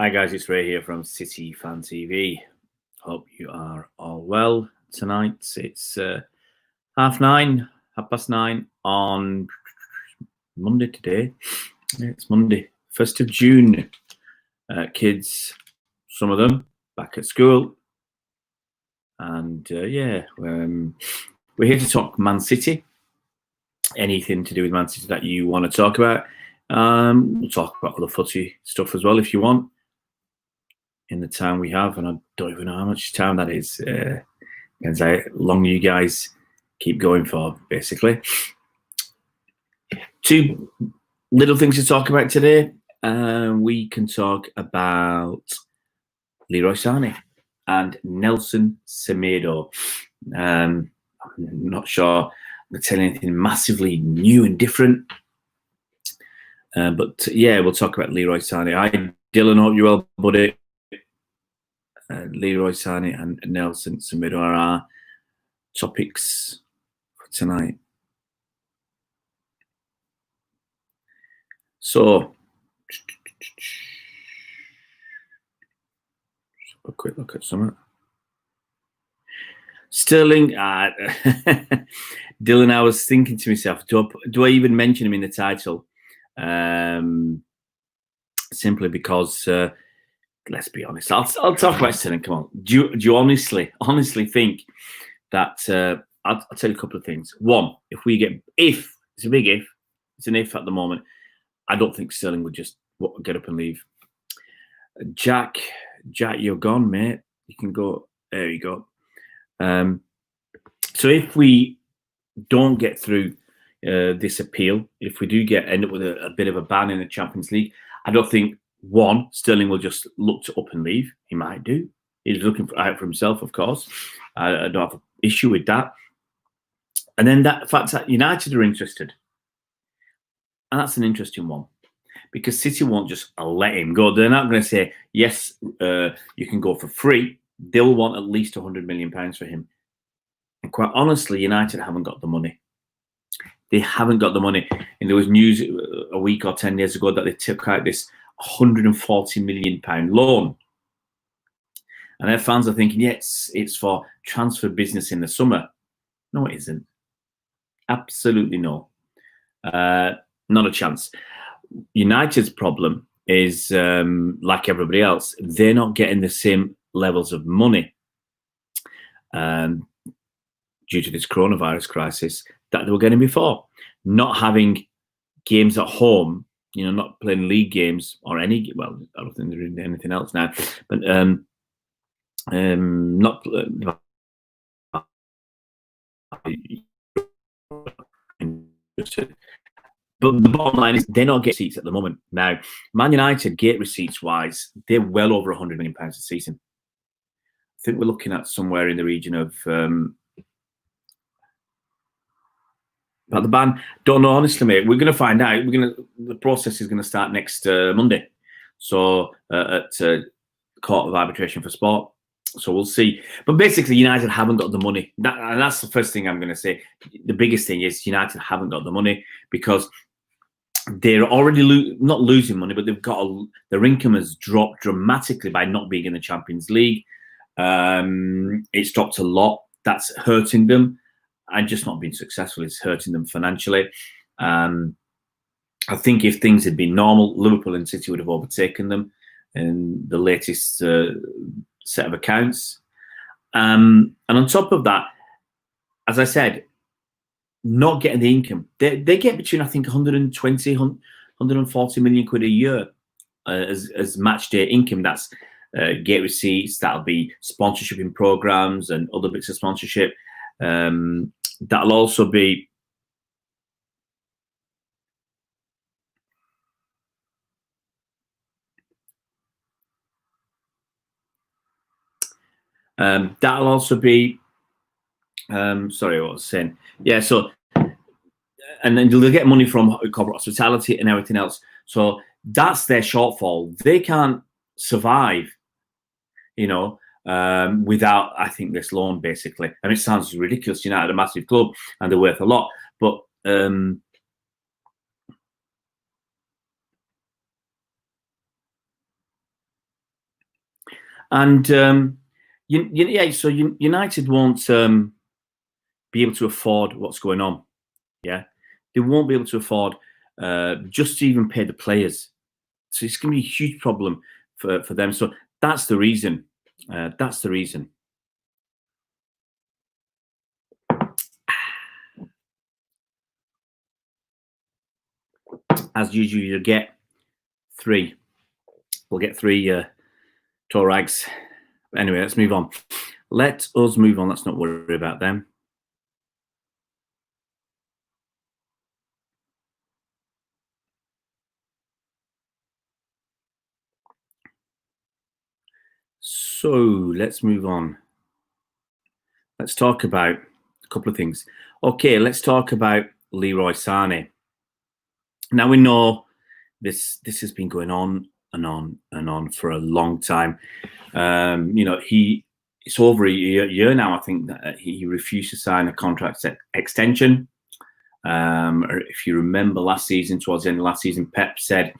Hi guys, it's Ray here from City Fan TV. Hope you are all well tonight. It's 9:30 on Monday today. It's Monday, 1st of June. Kids, some of them, back at school. And we're here to talk Man City. Anything to do with Man City that you want to talk about. We'll talk about other footy stuff as well if you want. In the time we have, and I don't even know how much time that is. Depends how long you guys keep going for, basically. Two little things to talk about today. We can talk about Leroy Sané and Nelson Semedo. I'm not sure I'm going to tell you anything massively new and different. But yeah, we'll talk about Leroy Sané. Hi, Dylan. Hope you're well, buddy. Leroy Sané and Nelson Semedo are our topics for tonight. So, a quick look at something. Sterling, Dylan, I was thinking to myself, do I even mention him in the title? Simply because, let's be honest, I'll talk about Sterling. Come on, do you honestly think that? I'll tell you a couple of things. One, if it's a big if, it's an if at the moment. I don't think Sterling would just get up and leave. Jack, you're gone, mate. You can go. There you go. So if we don't get through this appeal, if we do end up with a bit of a ban in the Champions League, I don't think Sterling will just look to up and leave. He might do. He's looking out for himself, of course. I don't have an issue with that. And then the fact that United are interested. And that's an interesting one. Because City won't just let him go. They're not going to say, yes, you can go for free. They'll want at least £100 million for him. And quite honestly, United haven't got the money. They haven't got the money. And there was news a week or 10 days ago that they took out this £140 million loan. And their fans are thinking, yes, it's for transfer business in the summer. No, it isn't. Absolutely no. Not a chance. United's problem is, like everybody else, they're not getting the same levels of money due to this coronavirus crisis that they were getting before. Not having games at home, not playing league games or any. Well, I don't think they're doing anything else now, but not. But the bottom line is they're not getting seats at the moment. Now, Man United, gate receipts wise, they're well over £100 million a season. I think we're looking at somewhere in the region of about the ban. Don't know, honestly, mate. We're going to find out. The process is going to start next Monday. So at Court of Arbitration for Sport. So we'll see. But basically, United haven't got the money. And that's the first thing I'm going to say. The biggest thing is United haven't got the money because they're already not losing money, but they've got their income has dropped dramatically by not being in the Champions League. It's dropped a lot. That's hurting them, and just not being successful is hurting them financially. I think if things had been normal, Liverpool and City would have overtaken them in the latest set of accounts. And on top of that, as I said, not getting the income. They get between, I think, 120, 140 million quid a year as match day income. That's gate receipts, that'll be sponsorship in programs and other bits of sponsorship. That'll also be sorry, what I was saying. Yeah, so, and then they'll get money from corporate hospitality and everything else. So that's their shortfall. They can't survive, without, I think, this loan, basically. I mean, it sounds ridiculous. United are a massive club and they're worth a lot. But And so United won't be able to afford what's going on. Yeah, they won't be able to afford just to even pay the players. So it's going to be a huge problem for them. So that's the reason. That's the reason. As usual, you'll get three. We'll get three Torags. Anyway, let's move on. Let us move on. Let's not worry about them. So let's move on. Let's talk about a couple of things. Okay, let's talk about Leroy Sané. Now we know this has been going on and on and on for a long time. It's over a year now. I think that he refused to sign a contract extension. If you remember last season, towards the end of last season, Pep said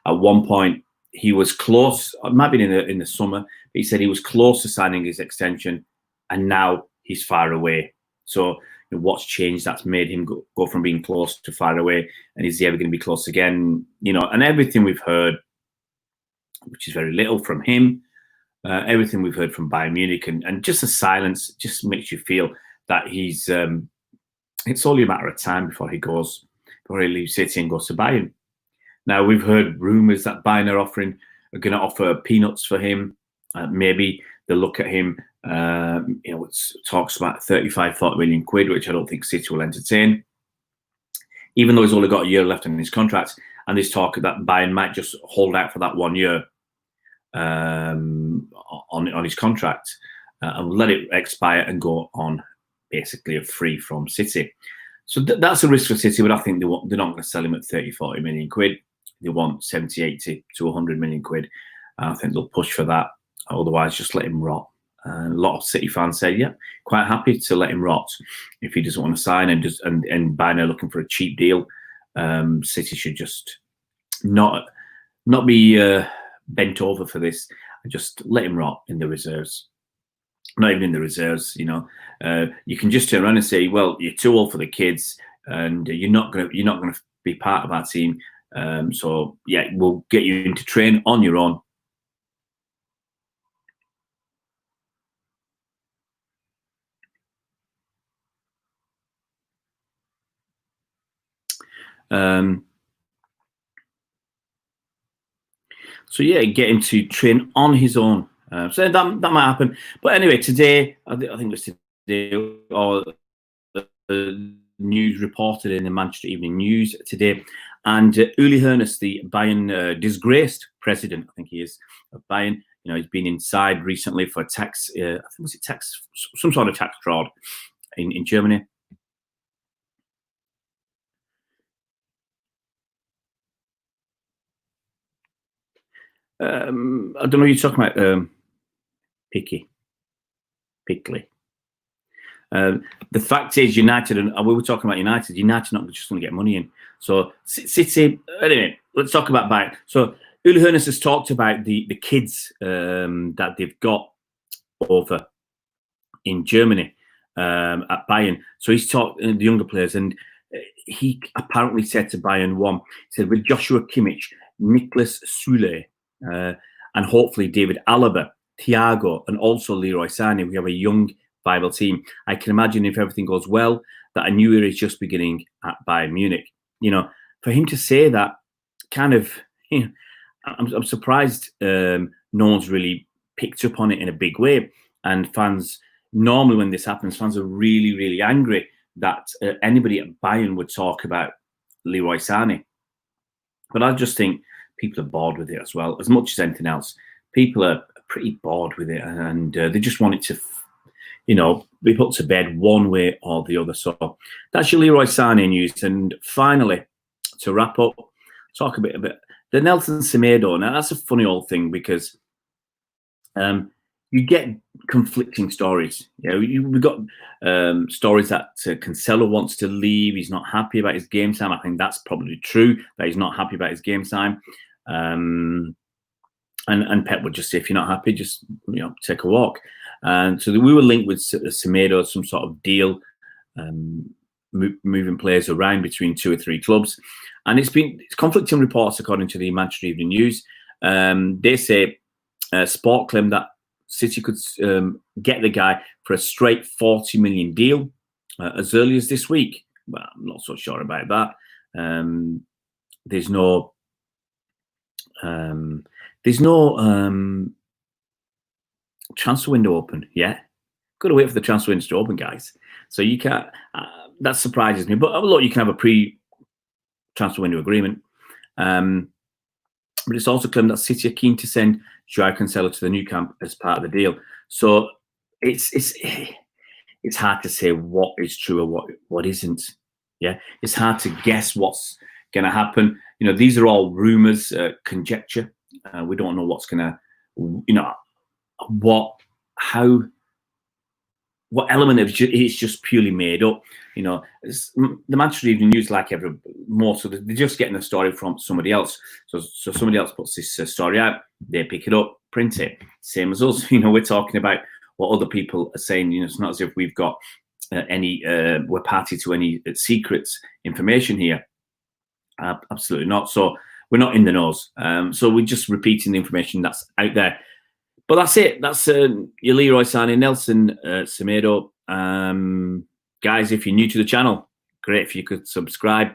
at one point he was close. It might have been in the summer, but he said he was close to signing his extension, and now he's far away. So what's changed that's made him go from being close to far away, and is he ever going to be close again? And everything we've heard, which is very little from him, everything we've heard from Bayern Munich, and just the silence just makes you feel that he's it's only a matter of time before he leaves City and goes to Bayern. Now we've heard rumours that Bayern are going to offer peanuts for him. Maybe they'll look at him. It talks about 35, 40 million quid, which I don't think City will entertain, even though he's only got a year left in his contract. And there's talk that Bayern might just hold out for that 1 year on his contract and let it expire and go on basically a free from City. So that's a risk for City, but I think they're not going to sell him at 30, 40 million quid. They want 70, 80 to 100 million quid. I think they'll push for that. Otherwise, just let him rot. A lot of City fans say, yeah, quite happy to let him rot if he doesn't want to sign, and Bayern are looking for a cheap deal. City should just not be bent over for this and just let him rot in the reserves. Not even in the reserves, you can just turn around and say, well, you're too old for the kids, and you're not gonna be part of our team. So yeah, we'll get you into train on your own. So yeah, get him to train on his own. So that might happen. But anyway, today I think it was today, or the news reported in the Manchester Evening News today, and Uli Hoeneß, the Bayern disgraced president, I think he is, of Bayern. He's been inside recently for tax. I think was it tax, some sort of tax fraud in Germany. I don't know what you're talking about. Pickley. The fact is, United, and we were talking about United. United not just going to get money in. So City. Anyway, let's talk about Bayern. So Uli Hoeneß has talked about the kids that they've got over in Germany at Bayern. So he's talked the younger players, and he apparently said to Bayern he said, with Joshua Kimmich, Niklas Süle, and hopefully David Alaba, Thiago, and also Leroy Sané, we have a young, viable team. I can imagine, if everything goes well, that a new era is just beginning at Bayern Munich. For him to say that, kind of, I'm surprised no one's really picked up on it in a big way. And fans, normally when this happens, fans are really, really angry that anybody at Bayern would talk about Leroy Sané. But I just think people are bored with it as well, as much as anything else. People are pretty bored with it, and they just want it to, be put to bed one way or the other. So that's your Leroy Sané news. And finally, to wrap up, talk a bit about the Nelson Semedo. Now, that's a funny old thing, because you get conflicting stories. We've got stories that Cancelo wants to leave. He's not happy about his game time. I think that's probably true, that he's not happy about his game time. And Pep would just say, if you're not happy, just take a walk. And so we were linked with Semedo, some sort of deal, moving players around between 2 or 3 clubs. And it's conflicting reports according to the Manchester Evening News. They say Sport claim that City could get the guy for a straight 40 million deal as early as this week. Well, I'm not so sure about that. There's no transfer window open yet. Got to wait for the transfer window to open, guys. So you can't. That surprises me. But look, you can have a pre-transfer window agreement. But it's also claimed that City are keen to send Joao Cancelo to the new camp as part of the deal. So it's hard to say what is true or what isn't. Yeah, it's hard to guess what's going to happen. These are all rumors, conjecture. We don't know what's going to, what element of it's just purely made up. The Manchester Evening News, like so they're just getting the story from somebody else. So somebody else puts this story out, they pick it up, print it. Same as us. We're talking about what other people are saying. It's not as if we've got we're party to any secrets information here. Absolutely not. So we're not in the nose. So we're just repeating the information that's out there. But that's it. That's your Leroy, Sané, Nelson, Semedo. Guys, if you're new to the channel, great if you could subscribe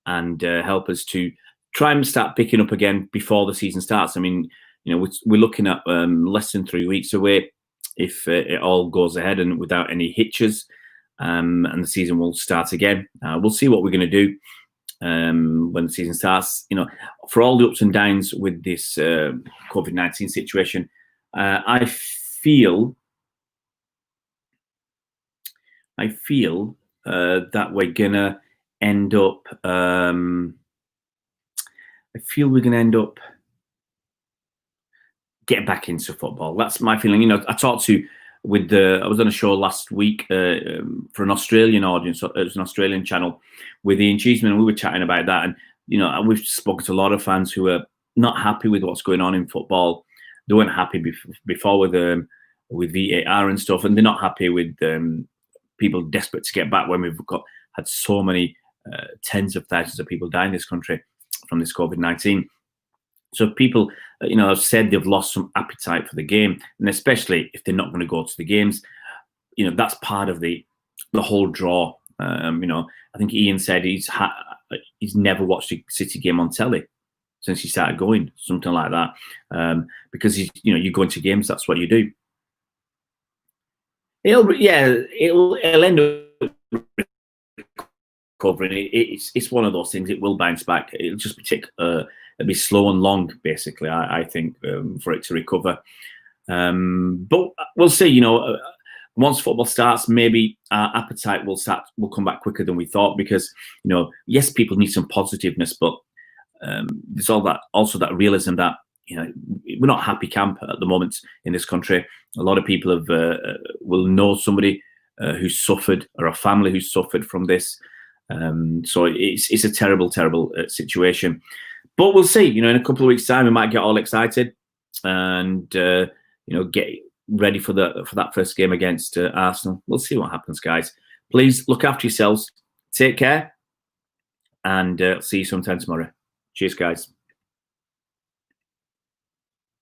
and help us to try and start picking up again before the season starts. I mean, we're looking at less than 3 weeks away if it all goes ahead and without any hitches, and the season will start again. We'll see what we're going to do when the season starts. For all the ups and downs with this COVID-19 situation, I feel that we're gonna end up. Getting back into football. That's my feeling. I talked to I was on a show last week for an Australian audience. It was an Australian channel with Ian Cheeseman, and we were chatting about that. And we've spoken to a lot of fans who are not happy with what's going on in football. They weren't happy before with VAR and stuff, and they're not happy with people desperate to get back when we've had so many tens of thousands of people die in this country from this COVID-19. So people, have said they've lost some appetite for the game, and especially if they're not going to go to the games, that's part of the whole draw. I think Ian said he's never watched a City game on telly since he started going, something like that, because you go into games, that's what you do. It'll end up recovering. It's one of those things. It will bounce back. It'll just it'll be slow and long, basically. I think for it to recover, but we'll see. Once football starts, maybe our appetite will come back quicker than we thought, because yes, people need some positiveness, but there's also that realism that we're not happy camp at the moment in this country. A lot of people will know somebody who's suffered, or a family who's suffered from this. So it's a terrible, terrible situation. But we'll see. In a couple of weeks' time, we might get all excited and get ready for that first game against Arsenal. We'll see what happens, guys. Please look after yourselves. Take care, and see you sometime tomorrow. Cheers, guys.